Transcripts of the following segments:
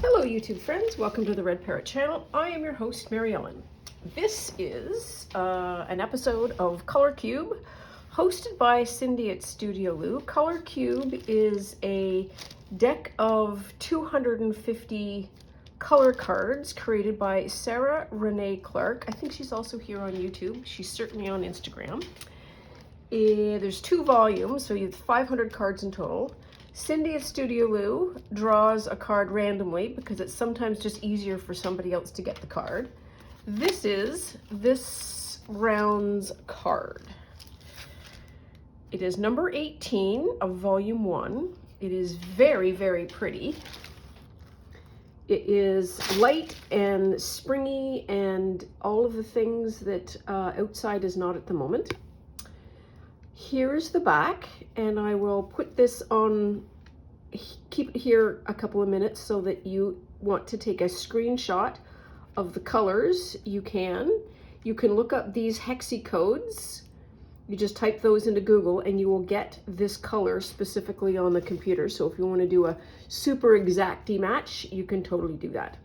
Hello YouTube friends, welcome to the Red Parrot channel. I am your host Mary Ellen. This is an episode of Color Cube hosted by Cindy at Studio Lou. Color Cube is a deck of 250 color cards created by Sarah Renee Clark. I think she's also here on YouTube. She's certainly on Instagram. There's 2 volumes, so you have 500 cards in total. Cindy at Studio Lou draws a card randomly because it's sometimes just easier for somebody else to get the card. This is this round's card. It is number 18 of volume 1. It is very, very pretty. It is light and springy and all of the things that outside is not at the moment. Here's the back, and I will put this on, keep it here a couple of minutes so that you want to take a screenshot of the colors. You can look up these hexi codes. You just type those into Google and you will get this color specifically on the computer. So if you want to do a super exacty match, you can totally do that.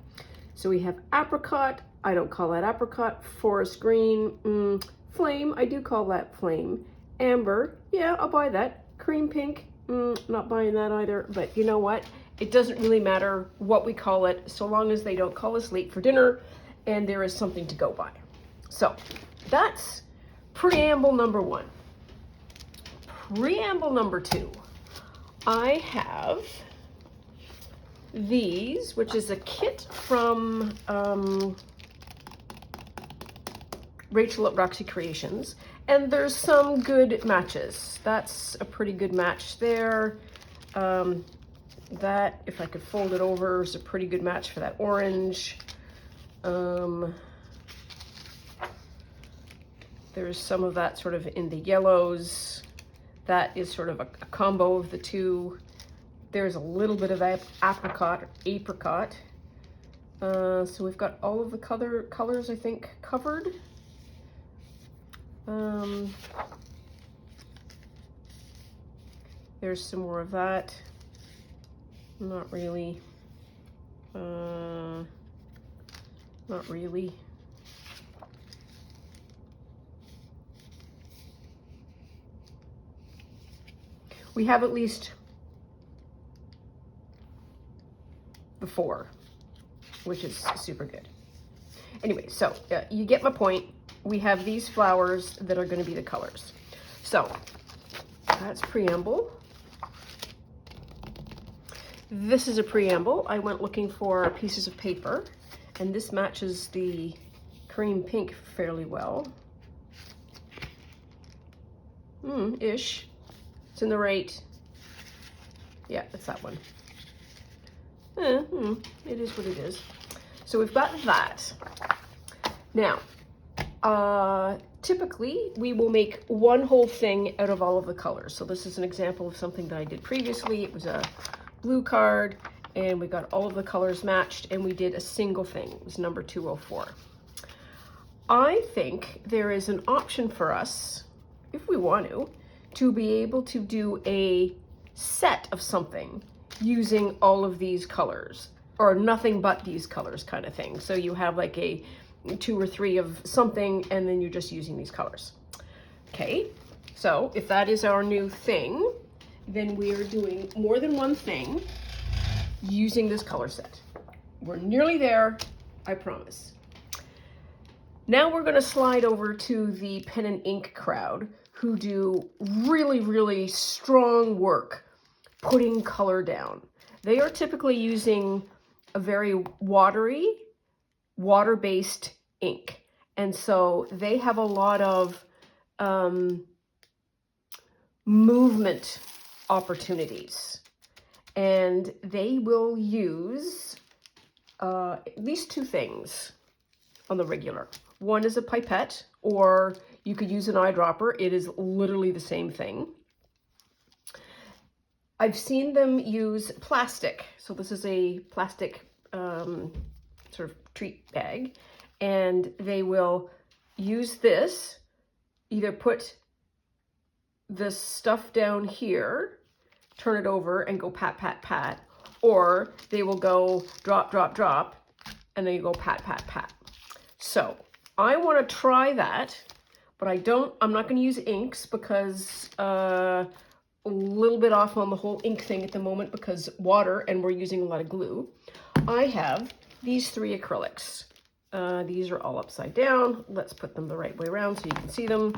So we have apricot, I don't call that apricot, forest green, flame, I do call that flame. Amber, yeah, I'll buy that. Cream pink, not buying that either, but you know what? It doesn't really matter what we call it, so long as they don't call us late for dinner and there is something to go by. So that's preamble number 1. Preamble number 2. I have these, which is a kit from Rachel at Roxy Creations. And there's some good matches. That's a pretty good match there. That, if I could fold it over, is a pretty good match for that orange. There's some of that sort of in the yellows. That is sort of a combo of the two. There's a little bit of apricot. So we've got all of the colors, I think, covered. There's some more of that. Not really. Not really. We have at least the 4, which is super good. Anyway, so you get my point. We have these flowers that are going to be the colors. So that's preamble. This is a preamble. I went looking for pieces of paper, and this matches the cream pink fairly well. Ish. It's in the right. Yeah, it's that one. It is what it is. So we've got that. Now, typically we will make one whole thing out of all of the colors. So this is an example of something that I did previously. It was a blue card and we got all of the colors matched and we did a single thing. It was number 204. I think there is an option for us, if we want to be able to do a set of something using all of these colors or nothing but these colors kind of thing. So you have like a 2 or 3 of something and then you're just using these colors. Okay, so if that is our new thing, then we are doing more than one thing using this color set. We're nearly there, I promise. Now we're going to slide over to the pen and ink crowd who do really, really strong work putting color down. They are typically using a very water-based ink. And so they have a lot of movement opportunities. And they will use at least 2 things on the regular. One is a pipette, or you could use an eyedropper. It is literally the same thing. I've seen them use plastic. So this is a plastic sort of treat bag. And they will use this, either put this stuff down here, turn it over and go pat, pat, pat, or they will go drop, drop, drop, and then you go pat, pat, pat. So I want to try that, but I'm not going to use inks because a little bit off on the whole ink thing at the moment because water and we're using a lot of glue. I have these 3 acrylics. These are all upside down. Let's put them the right way around so you can see them.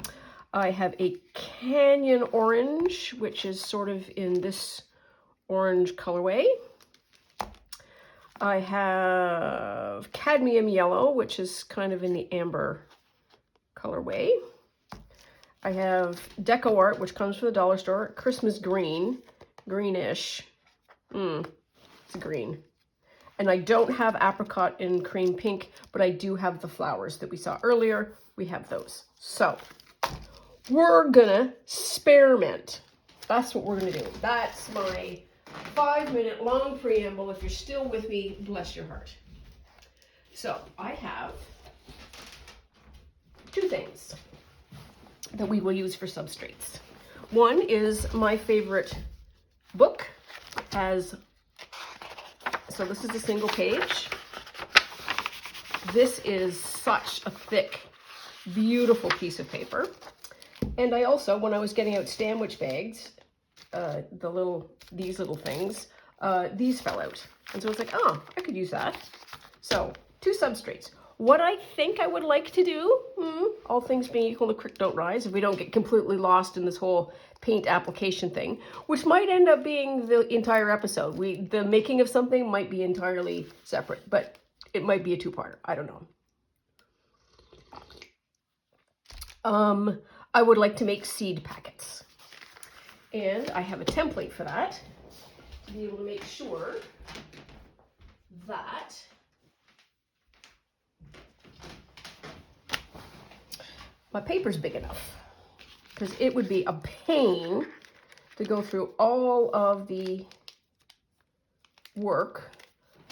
I have a Canyon Orange, which is sort of in this orange colorway. I have Cadmium Yellow, which is kind of in the amber colorway. I have Deco Art, which comes from the dollar store. Christmas Green, greenish. It's green. And I don't have Apricot in Cream Pink, but I do have the flowers that we saw earlier. We have those. So we're gonna experiment. That's what we're gonna do. That's my 5-minute long preamble. If you're still with me, bless your heart. So I have 2 things that we will use for substrates. One is my favorite book. So this is a single page. This is such a thick, beautiful piece of paper. And I also, when I was getting out sandwich bags, these little things, these fell out. And so it's like, oh, I could use that. So 2 substrates. What I think I would like to do, all things being equal, the creek don't rise, if we don't get completely lost in this whole paint application thing, which might end up being the entire episode. The making of something might be entirely separate, but it might be a 2-parter. I don't know. I would like to make seed packets. And I have a template for that to be able to make sure that my paper's big enough, because it would be a pain to go through all of the work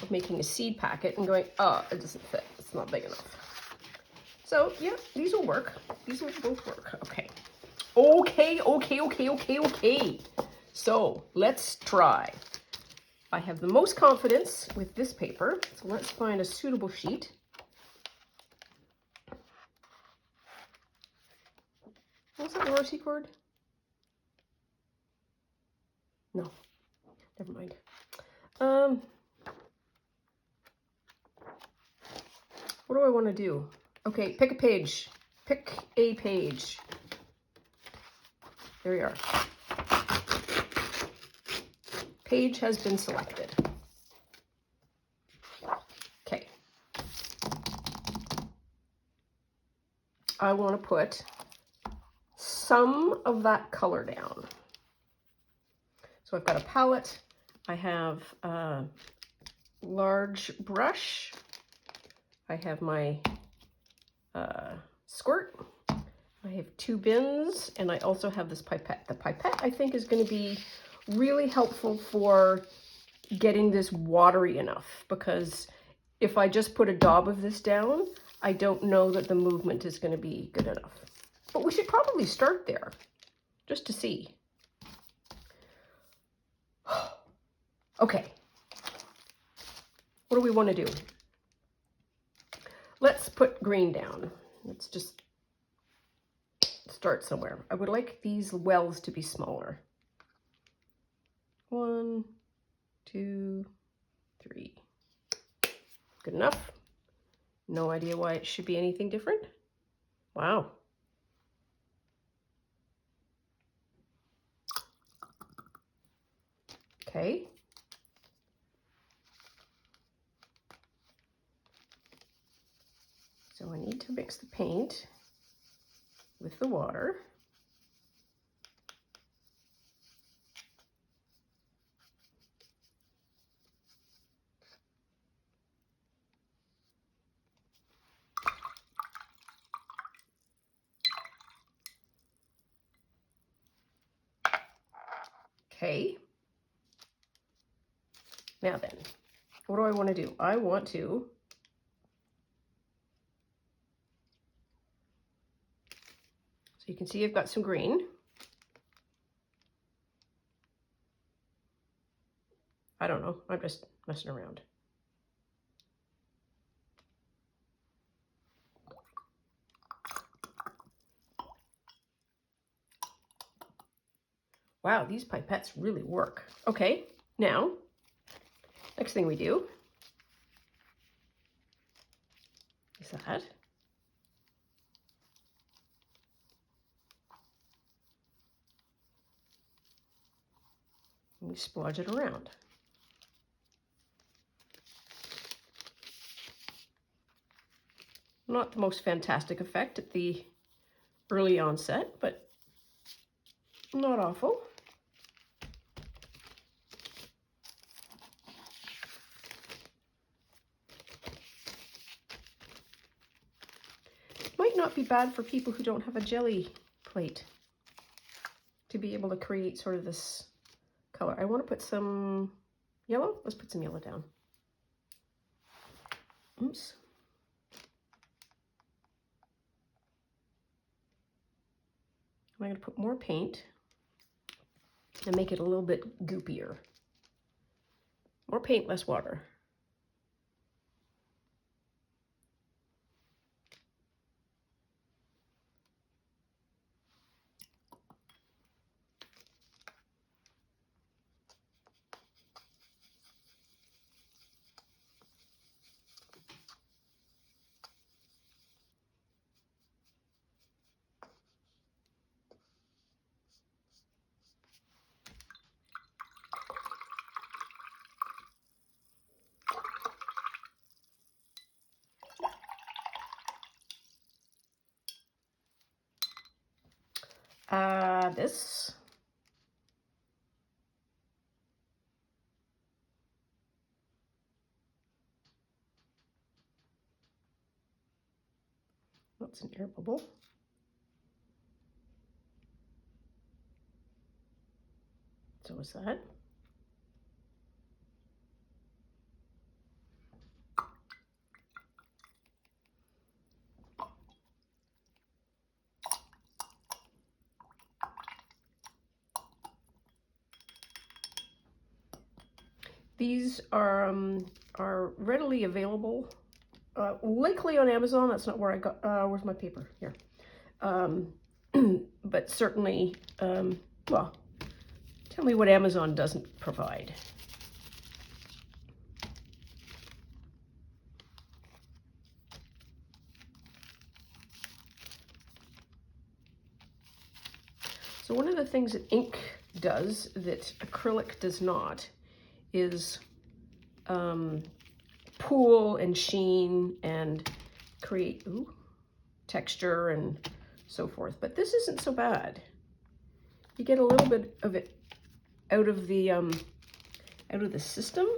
of making a seed packet and going, oh, it doesn't fit, it's not big enough. So yeah, these will work. These will both work. Okay. Okay. So let's try. I have the most confidence with this paper, so let's find a suitable sheet. Was that Morrissey cord? No, never mind. What do I want to do? Okay, pick a page. Pick a page. There we are. Page has been selected. Okay. I want to put some of that color down. So I've got a palette. I have a large brush. I have my squirt. I have 2 bins, and I also have this pipette. The pipette, I think, is going to be really helpful for getting this watery enough, because if I just put a daub of this down, I don't know that the movement is going to be good enough. But we should probably start there, just to see. Okay. What do we want to do? Let's put green down. Let's just start somewhere. I would like these wells to be smaller. 1, 2, 3. Good enough. No idea why it should be anything different. Wow. Okay. So I need to mix the paint with the water. Okay. Now then, what do I want to do? I want to you can see I've got some green. I don't know. I'm just messing around. Wow, these pipettes really work. Okay, now, next thing we do is that. And we splodge it around. Not the most fantastic effect at the early onset, but not awful. Might not be bad for people who don't have a jelly plate to be able to create sort of this color. I want to put some yellow. Let's put some yellow down. Oops. I'm going to put more paint and make it a little bit goopier. More paint, less water. This. That's an air bubble. So is that. These are readily available, likely on Amazon. That's not where I got. Where's my paper? Here. But certainly, well, tell me what Amazon doesn't provide. So one of the things that ink does that acrylic does not is pool and sheen and create texture and so forth. But this isn't so bad. You get a little bit of it out of the system,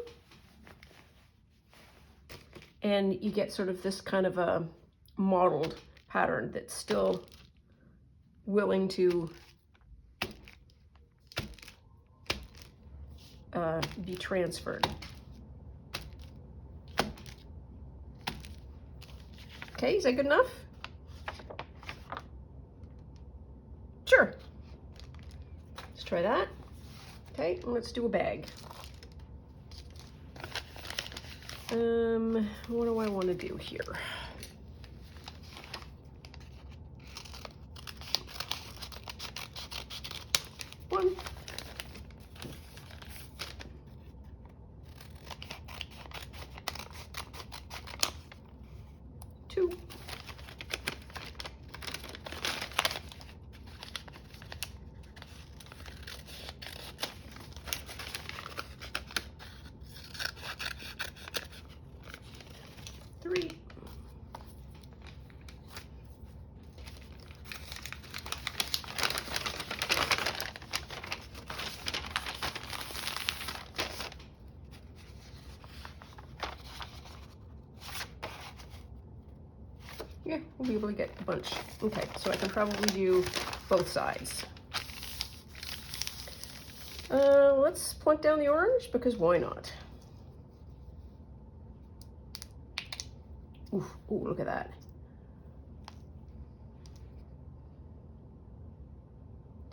and you get sort of this kind of a mottled pattern that's still willing to be transferred. Okay, is that good enough? Sure. Let's try that. Okay, let's do a bag. What do I want to do here? One. Two. Three. Yeah, we'll be able to get a bunch. Okay, so I can probably do both sides. Let's plunk down the orange, because why not? Ooh, look at that.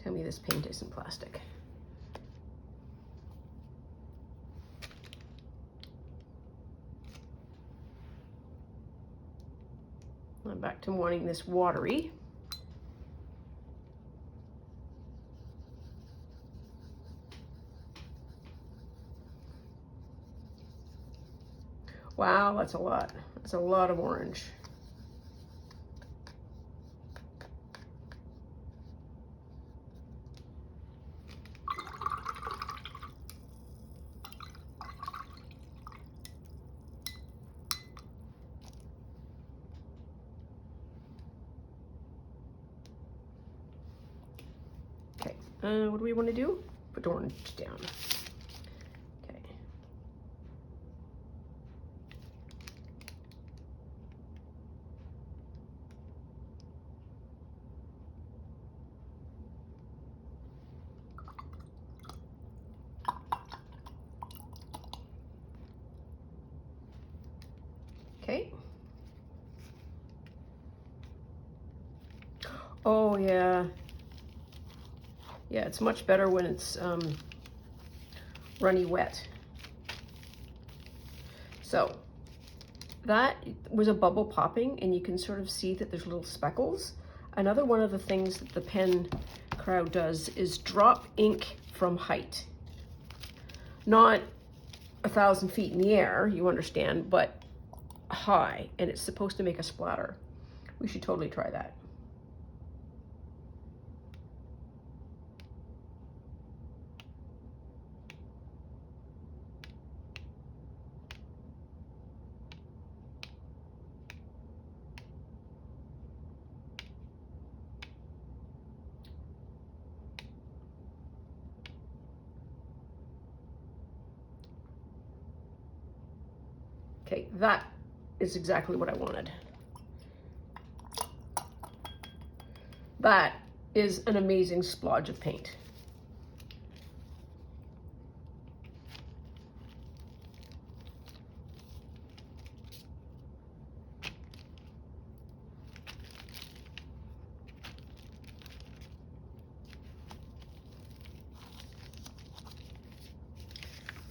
Tell me this paint isn't plastic. I'm back to wanting this watery. Wow, that's a lot. That's a lot of orange. Okay, what do we want to do? Put orange down. Okay. Okay. Oh yeah. Yeah, it's much better when it's runny wet. So that was a bubble popping, and you can sort of see that there's little speckles. Another one of the things that the pen crowd does is drop ink from height. Not 1,000 feet in the air, you understand, but high, and it's supposed to make a splatter. We should totally try that. Okay, that is exactly what I wanted. That is an amazing splodge of paint.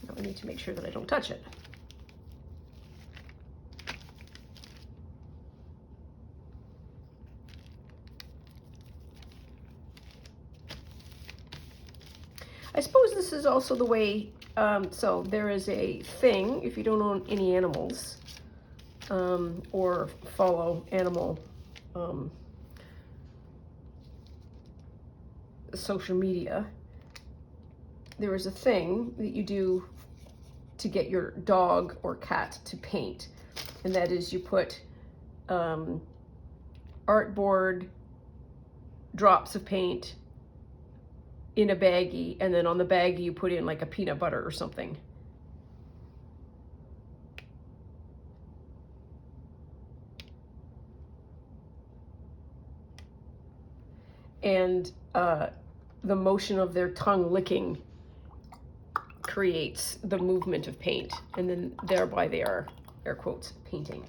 Now I need to make sure that I don't touch it. I suppose this is also the way, so there is a thing, if you don't own any animals or follow animal social media, there is a thing that you do to get your dog or cat to paint, and that is you put artboard drops of paint in a baggie, and then on the baggie you put in like a peanut butter or something. And the motion of their tongue licking creates the movement of paint, and then thereby they are, air quotes, painting.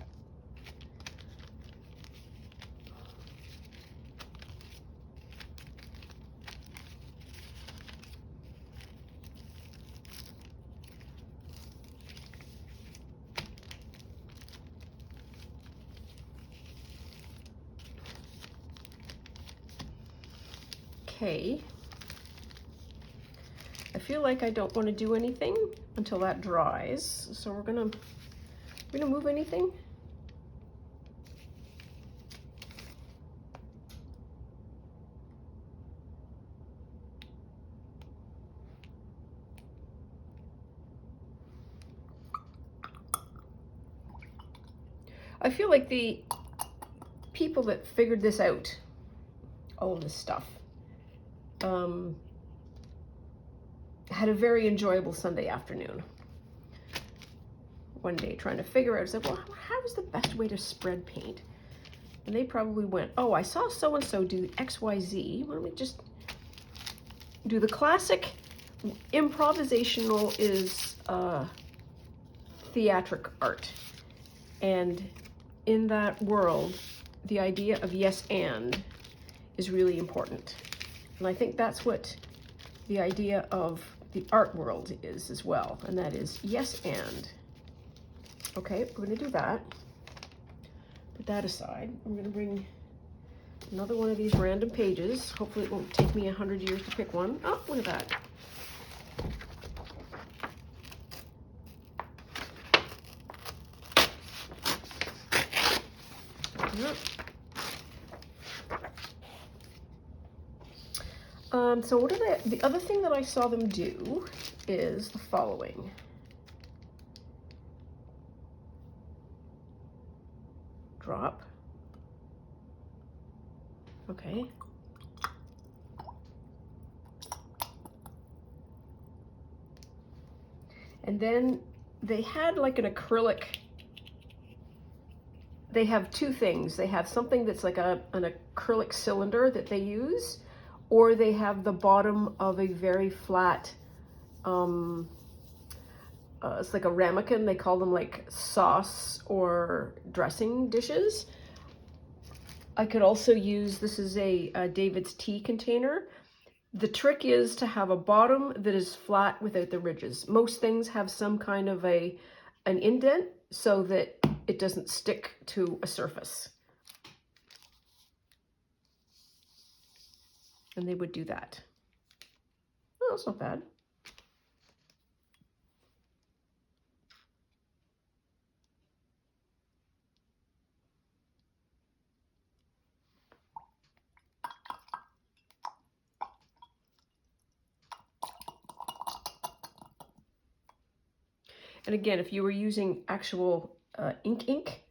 Okay, I feel like I don't want to do anything until that dries, so we're gonna move anything. I feel like the people that figured this out, all of this stuff, had a very enjoyable Sunday afternoon. One day trying to figure out, I said, well, how is the best way to spread paint? And they probably went, oh, I saw so-and-so do XYZ. Why don't we just do the classic improvisational is theatric art. And in that world, the idea of yes and is really important. And I think that's what the idea of the art world is as well. And that is yes and. Okay, we're gonna do that. put that aside. I'm going to bring another one of these random pages. Hopefully it won't take me 100 years to pick one. Oh, look at that. Yep. So what are the other thing that I saw them do is the following. Drop. Okay. And then they had like an acrylic. They have two things. They have something that's like an acrylic cylinder that they use, or they have the bottom of a very flat, it's like a ramekin. They call them like sauce or dressing dishes. I could also use, this is a David's tea container. The trick is to have a bottom that is flat without the ridges. Most things have some kind of an indent so that it doesn't stick to a surface. And they would do that. Oh, that's not bad. And again, if you were using actual ink,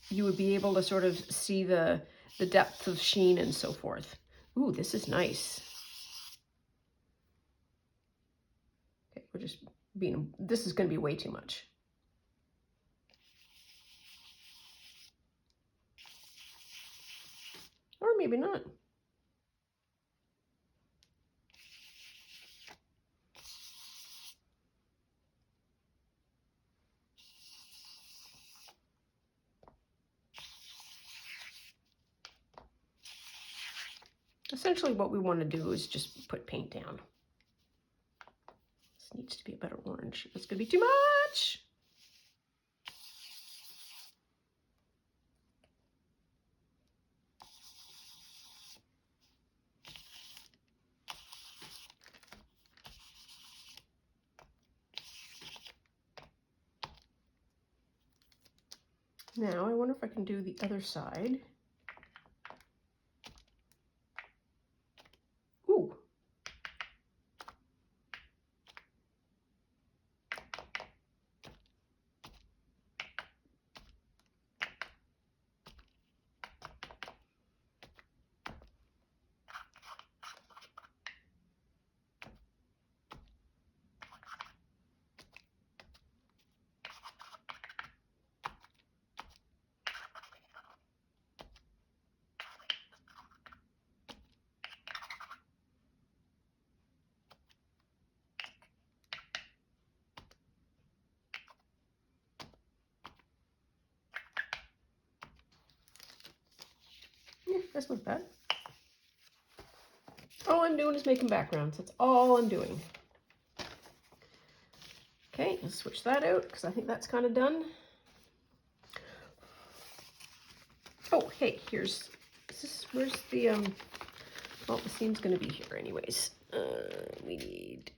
you would be able to sort of see the depth of sheen and so forth. Ooh, this is nice. Okay, we're just being, this is going to be way too much. Or maybe not. Essentially what we want to do is just put paint down. This needs to be a better orange. It's going to be too much. Now I wonder if I can do the other side. Ooh. Yeah, that's not bad. All I'm doing is making backgrounds. That's all I'm doing. Okay, let's switch that out because I think that's kind of done. Oh, hey, here's, where's the, well, the seam's going to be here anyways. We need,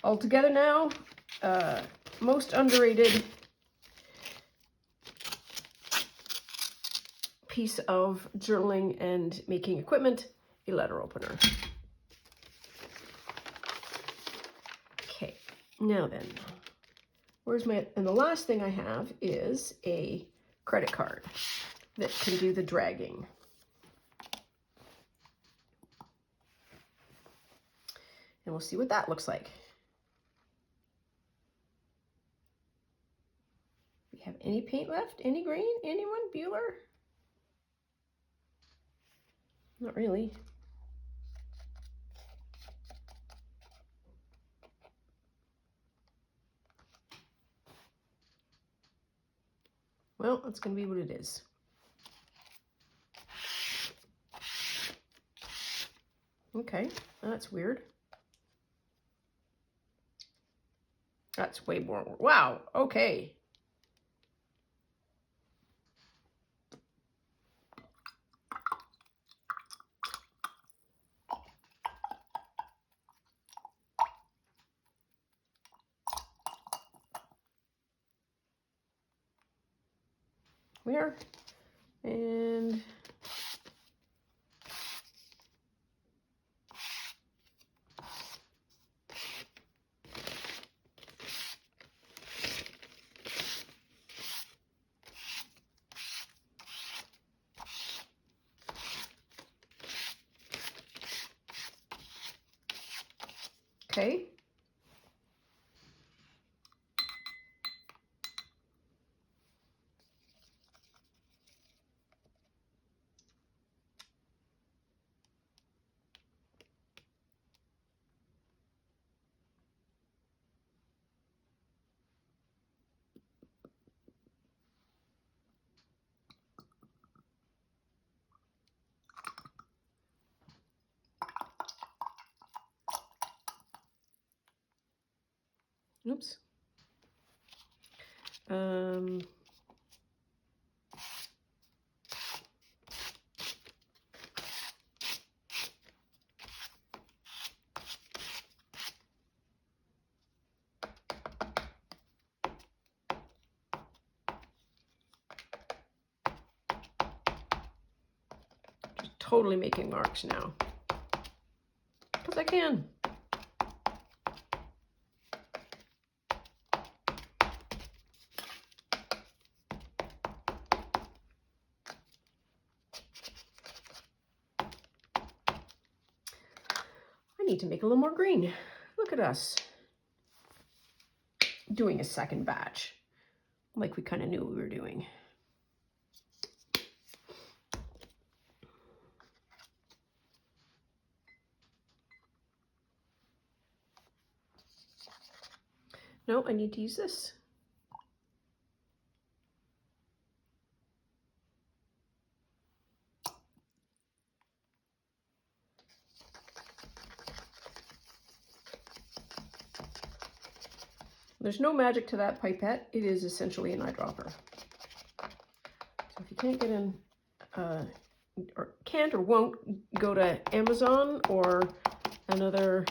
all together now, most underrated piece of journaling and making equipment, a letter opener. Okay, now then, where's my, and the last thing I have is a credit card that can do the dragging. And we'll see what that looks like. We have any paint left? Any green? Anyone? Bueller? Not really. Well, that's going to be what it is. Okay, that's weird. That's way more. Wow. Okay. Where? And okay. Oops. Just totally making marks now. Because I can. I need to make a little more green. Look at us doing a second batch, like we kind of knew we were doing. No, I need to use this. There's no magic to that pipette. It is essentially an eyedropper. So if you can't get in, or can't or won't, go to Amazon or another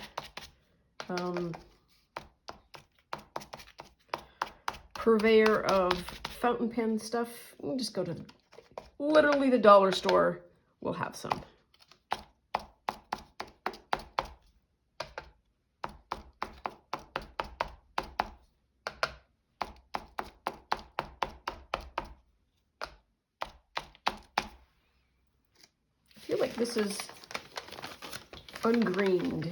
purveyor of fountain pen stuff. You can just go to literally the dollar store. We'll have some. I feel like this is ungreened.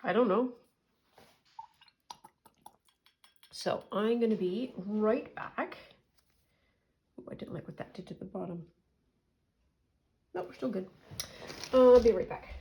I don't know. So I'm going to be right back. Ooh, I didn't like what that did to the bottom. No, we're still good. I'll be right back.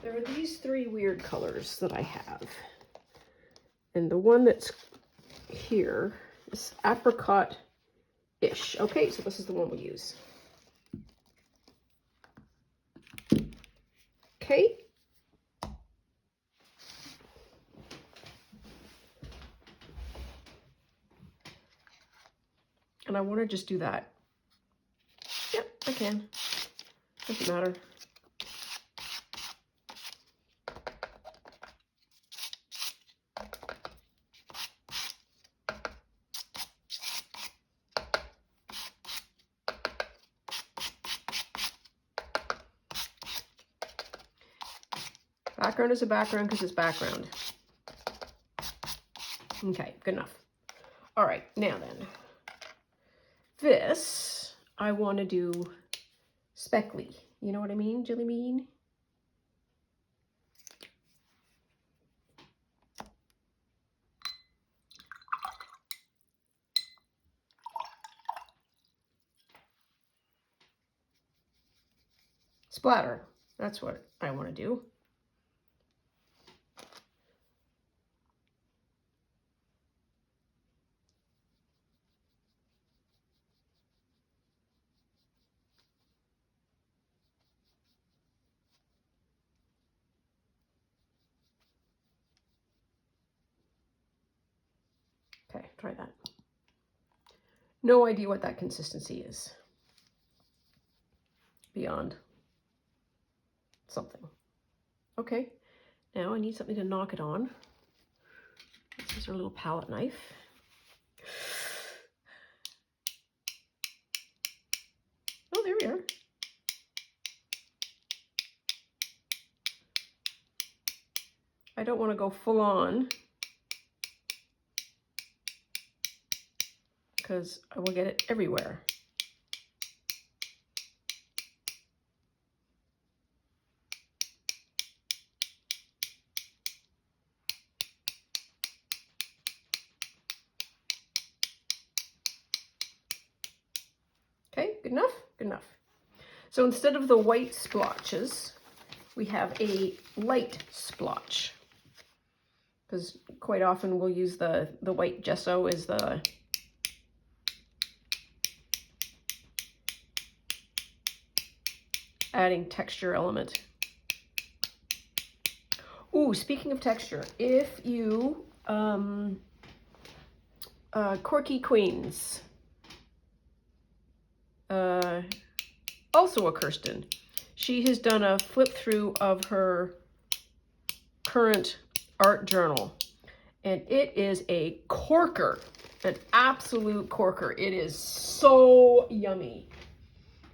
There are these three weird colors that I have. And the one that's here is apricot-ish. Okay, so this is the one we use. Okay. And I want to just do that. Yep, I can. Doesn't matter. Background is a background because it's background. Okay, good enough. All right, now then. This, I want to do speckly. You know what I mean, Jilly Bean? Splatter. That's what I want to do. Okay, try that. No idea what that consistency is. Beyond something. Okay, now I need something to knock it on. This is our little palette knife. Oh, there we are. I don't want to go full on because I will get it everywhere. Okay, good enough? Good enough. So instead of the white splotches, we have a light splotch. Because quite often we'll use the white gesso as the adding texture element. Ooh, speaking of texture, if you, Corky Queens, also a Kirsten, she has done a flip through of her current art journal, and it is a corker, an absolute corker. It is so yummy.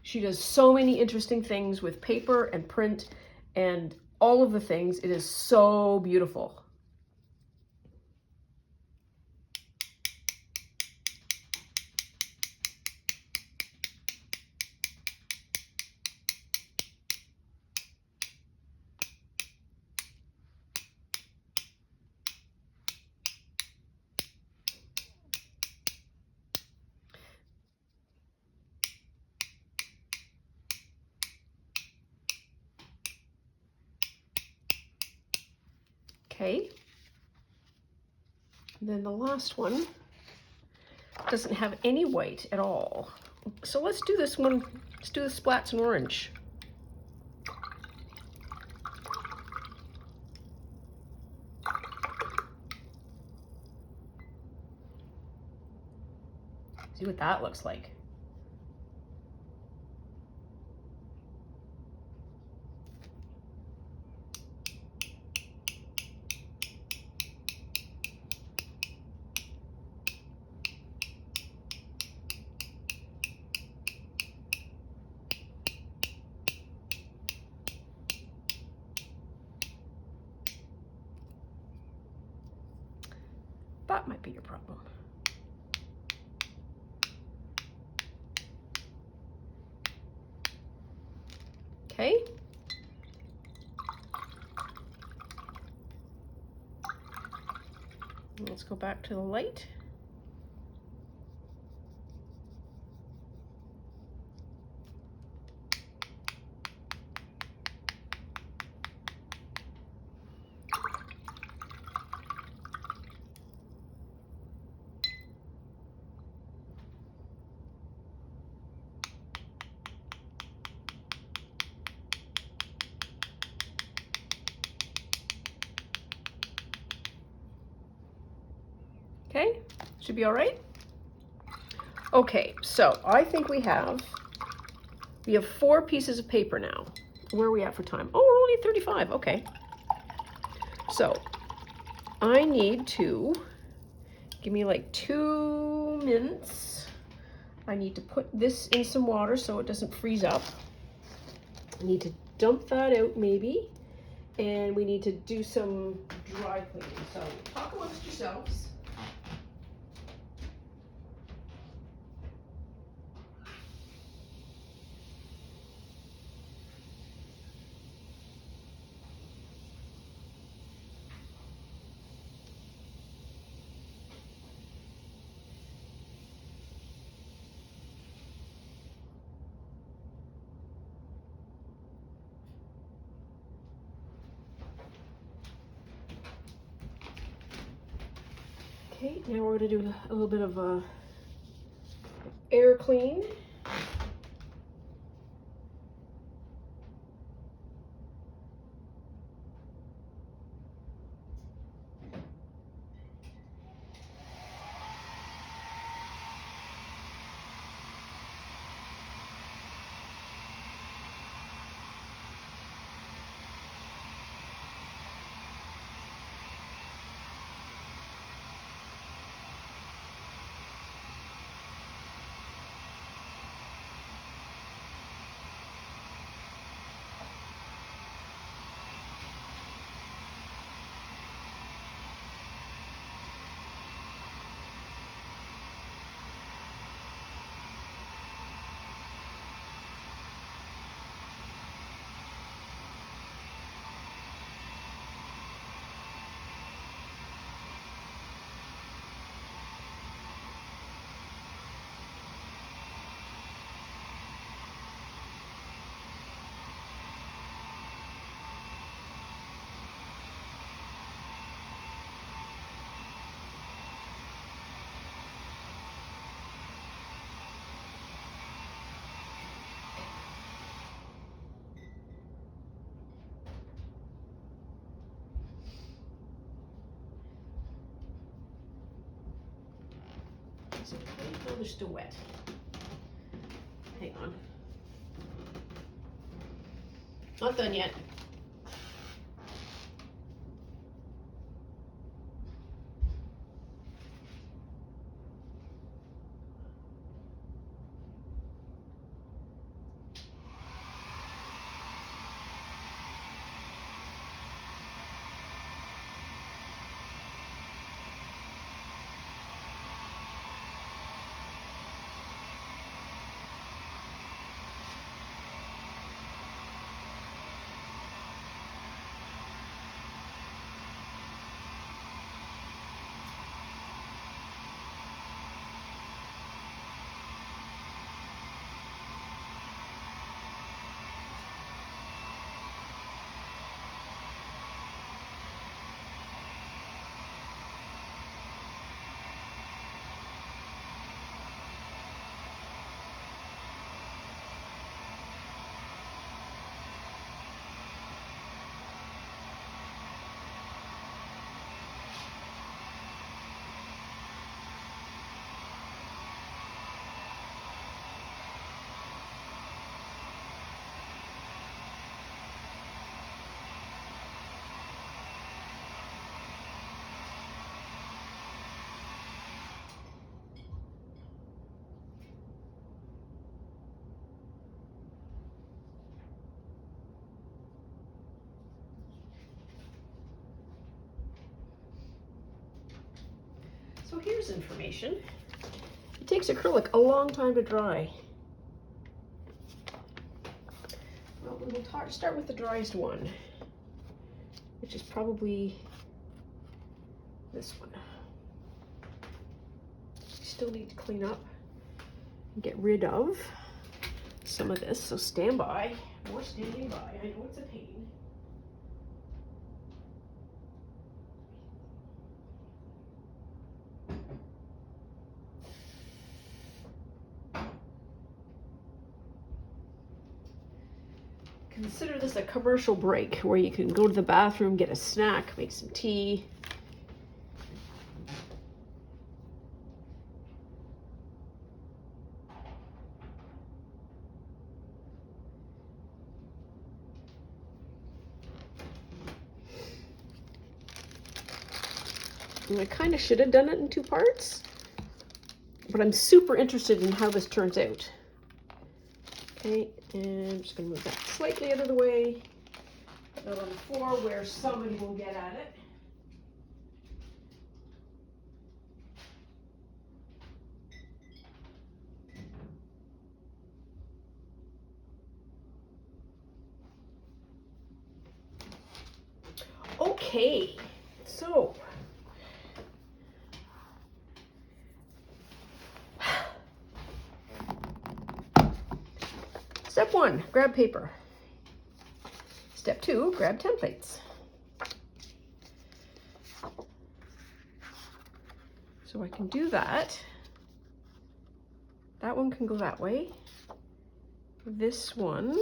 She does so many interesting things with paper and print and all of the things. It is so beautiful. Okay, and then the last one doesn't have any white at all. So let's do this one, let's do the splats in orange. See what that looks like. That might be your problem. Okay. Let's go back to the light. Okay, should be all right. Okay, so I think we have 4 pieces of paper now. Where are we at for time? Oh, we're only at 35, okay. So I need to, give me like 2 minutes. I need to put this in some water so it doesn't freeze up. I need to dump that out maybe. and we need to do some dry cleaning. So talk amongst yourselves. Okay, now we're going to do a little bit of a air clean. Oh, they're still wet. Hang on. Not done yet. So here's information. It takes acrylic a long time to dry. Well, we will start with the driest one, which is probably this one. Still need to clean up and get rid of some of this, so stand by. More standing by. I know it's a pain. Consider this a commercial break where you can go to the bathroom, get a snack, make some tea. And I kind of should have done it in 2 parts, but I'm super interested in how this turns out. Okay, and I'm just going to move that slightly out of the way. Not on the floor where somebody will get at it. Okay, so step 1, grab paper. Step 2, grab templates. So I can do that. That one can go that way. This one.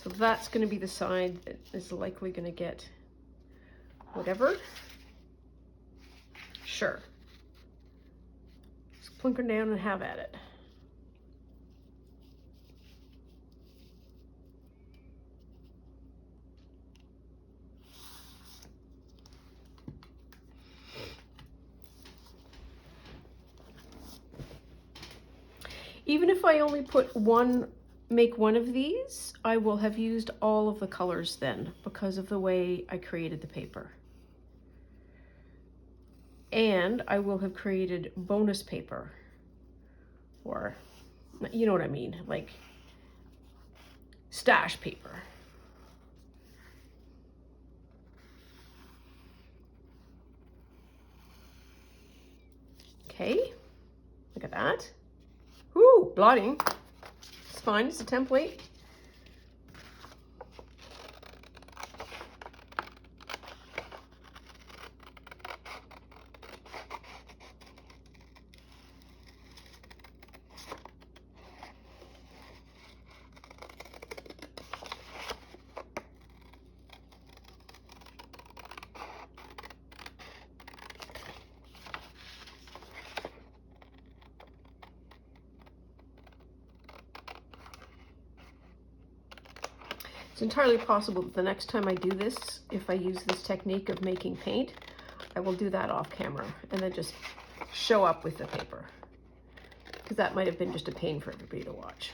So that's going to be the side that is likely going to get whatever. Sure. Just plunk her down and have at it. Even if I only make one of these, I will have used all of the colors then because of the way I created the paper. And I will have created bonus paper, or you know what I mean, like stash paper. Okay, look at that. Ooh, blotting. It's fine, it's a template. It's entirely possible that the next time I do this, if I use this technique of making paint, I will do that off camera and then just show up with the paper, because that might have been just a pain for everybody to watch.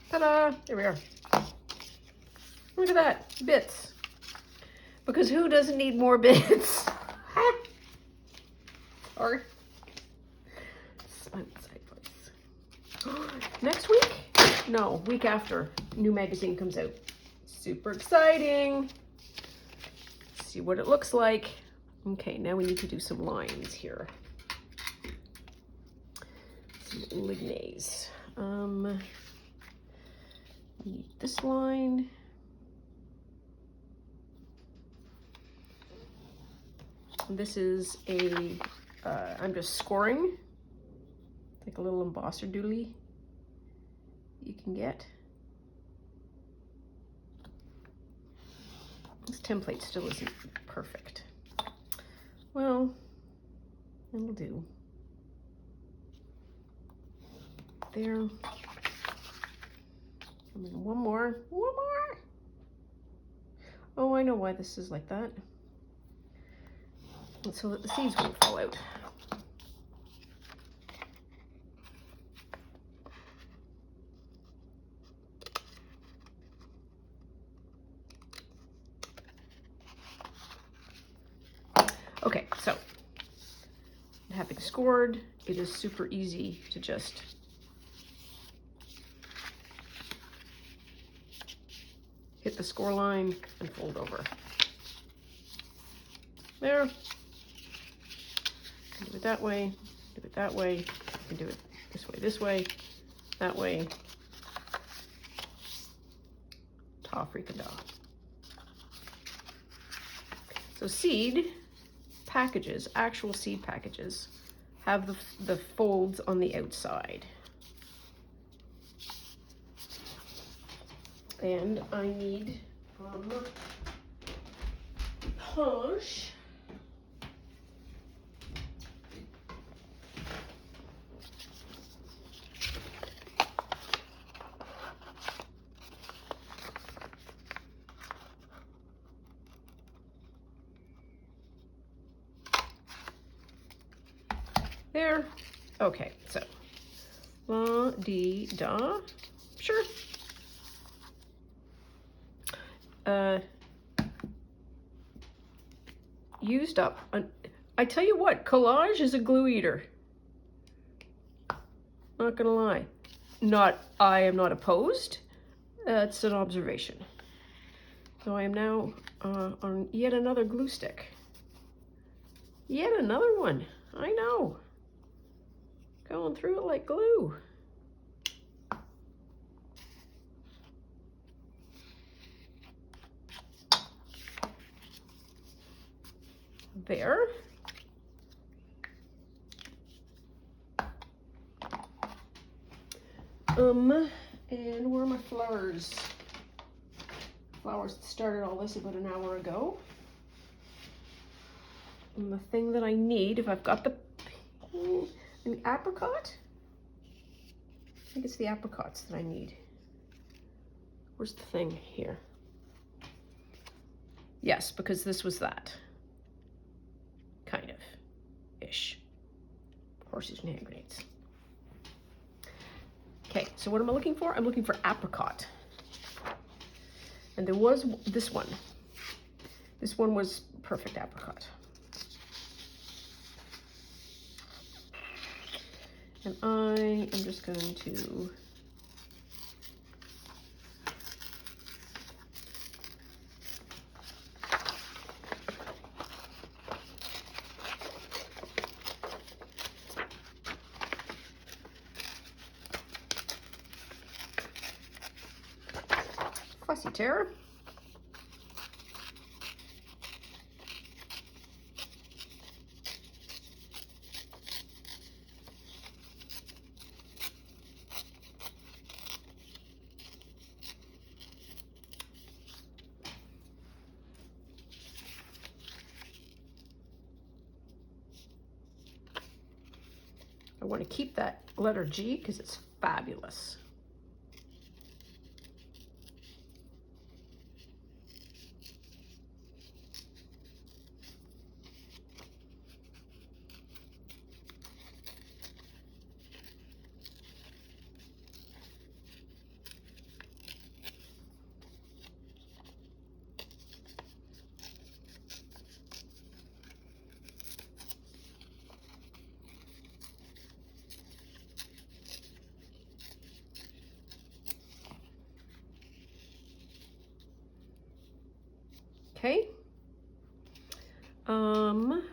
Ta-da! Here we are. Look at that, bits. Because who doesn't need more bits? Sorry. Next week? No, week after. New magazine comes out. Super exciting. Let's see what it looks like. Okay, now we need to do some lines here. Some lignes. Need this line. This is a, I'm just scoring, like a little embosser doodly you can get. This template still isn't perfect. Well, it'll do. There. One more. Oh, I know why this is like that. So that the seeds won't fall out. Okay, so having scored, it is super easy to just hit the score line and fold over. There. that way, do it that way, I can do it this way, that way. Ta freaking da. So seed packages, actual seed packages, have the folds on the outside. And I need Punch. There. Okay, so la dee da. Sure. Used up. I tell you what, collage is a glue eater. Not gonna lie. I am not opposed. It's an observation. So I am now on yet another glue stick. Yet another one. I know. Going through it like glue. There. And where are my flowers? Flowers that started all this about an hour ago. And the thing that I need, if I've got the apricot? I think it's the apricots that I need. Where's the thing here? Yes, because this was that. Kind of. Ish. Horses and hand grenades. Okay, so what am I looking for? I'm looking for apricot. And there was this one. This one was perfect apricot. And I am just going to fussy tear. I want to keep that letter G because it's fabulous. Okay. Oh.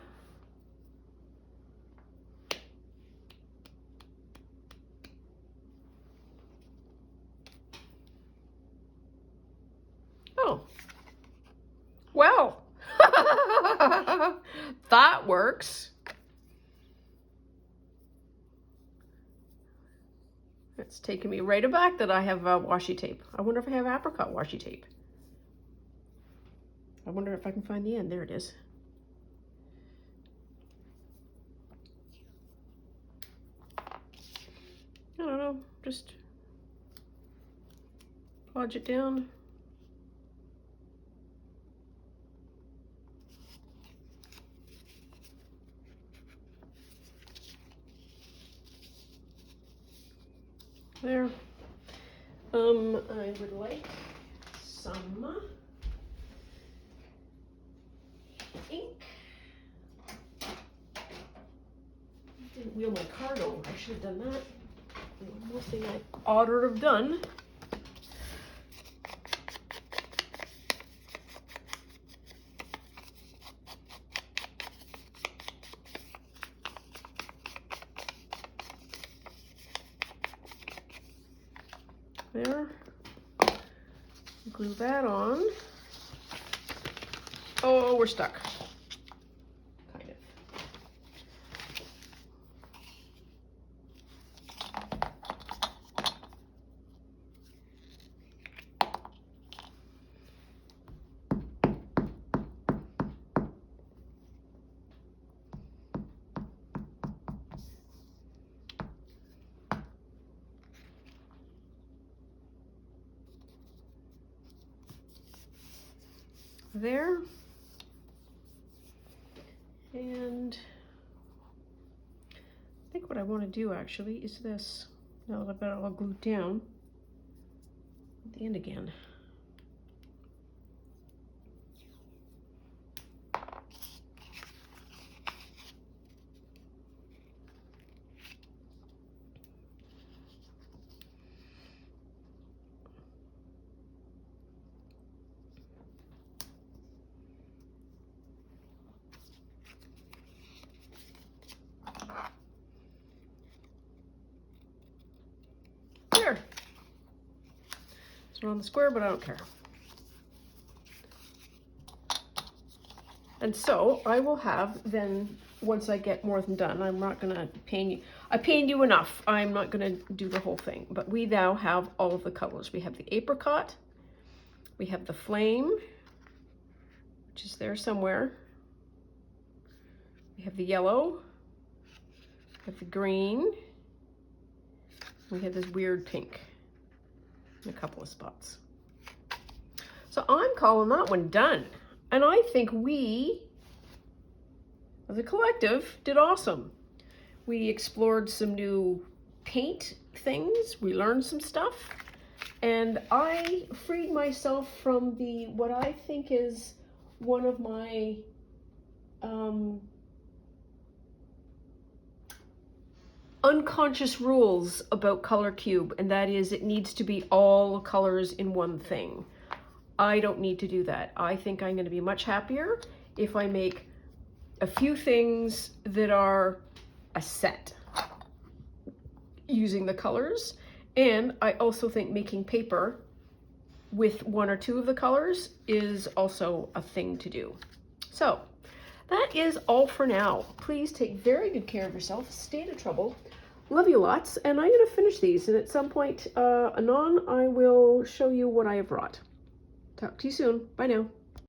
Well. That works. It's taken me right aback that I have washi tape. I wonder if I have apricot washi tape. I wonder if I can find the end. There it is. I don't know, just podge it down. There. I would like some ink. Didn't wheel my card over. I should have done that. One more thing I ought to have done. There. Glue that on. Oh, we're stuck. Kind of. There. And I think what I want to do actually is this. Now that I've got it all glued down, at the end again. There. It's not on the square, but I don't care. And so I will have then, once I get more of them done, I'm not gonna paint you. I painted you enough. I'm not gonna do the whole thing, but we now have all of the colors. We have the apricot, we have the flame, which is there somewhere. We have the yellow, we have the green, we have this weird pink in a couple of spots. So I'm calling that one done. And I think we, as a collective, did awesome. We explored some new paint things, we learned some stuff, and I freed myself from what I think is one of my unconscious rules about Color Cube, and that is it needs to be all colors in one thing. I don't need to do that. I think I'm going to be much happier if I make a few things that are a set using the colors, and I also think making paper with one or two of the colors is also a thing to do. So that is all for now. Please take very good care of yourself. Stay out of trouble. Love you lots. And I'm going to finish these. And at some point, anon, I will show you what I have wrought. Talk to you soon. Bye now.